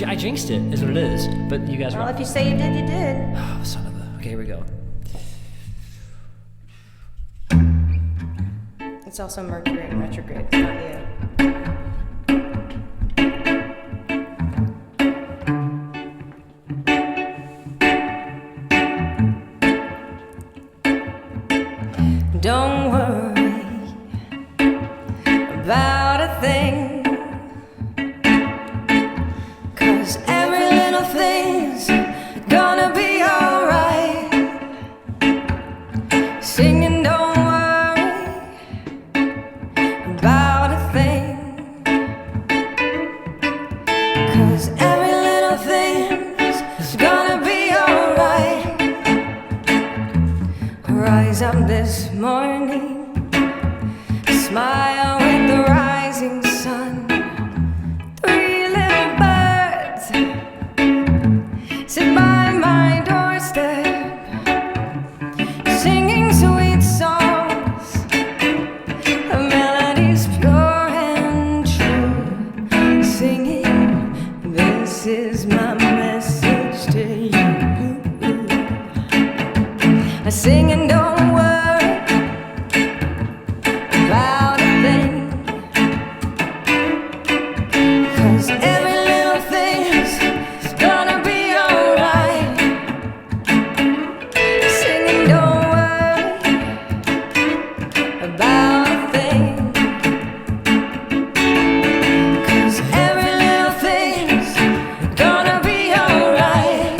I jinxed it, is what it is. But you guys Well, were. if you say you did, you did. Oh, son of a. Okay, here we go. It's also Mercury in retrograde. It's not you. Don't worry about a thing, 'cause every little thing's gonna be alright. Singing, don't worry about a thing, 'cause every little thing's gonna be alright. Rise up this morning, smile with the rising sun. Three little birds sit by my doorstep, singing sweet songs, the melodies pure and true. Singing, this is my message to you. Singing, don't worry about a thing, 'cause every little thing's gonna be alright. Singing, don't worry about a thing, 'cause every little thing's gonna be alright.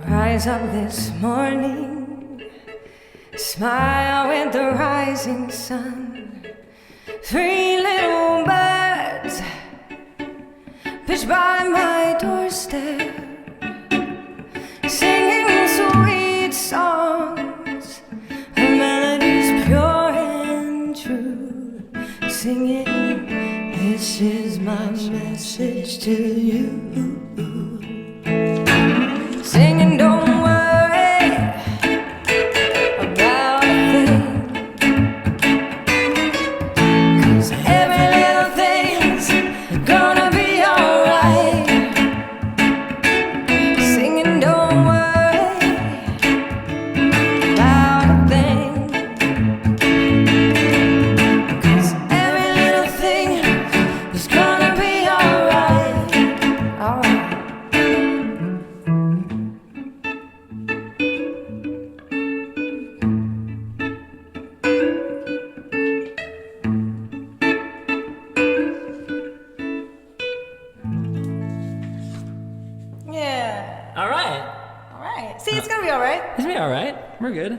Rise up this morning, smile with the rising sun. Three little birds pitch by my doorstep, singing sweet songs, the melodies pure and true. Singing, this is my message to you. Singing, don't worry about a thing, 'cause every little thing's gonna be alright. Singing, don't worry about a thing, 'cause every little thing is gonna be alright. Alright. Yeah. All right. All right. See, it's gonna be all right. It's gonna be all right. We're good.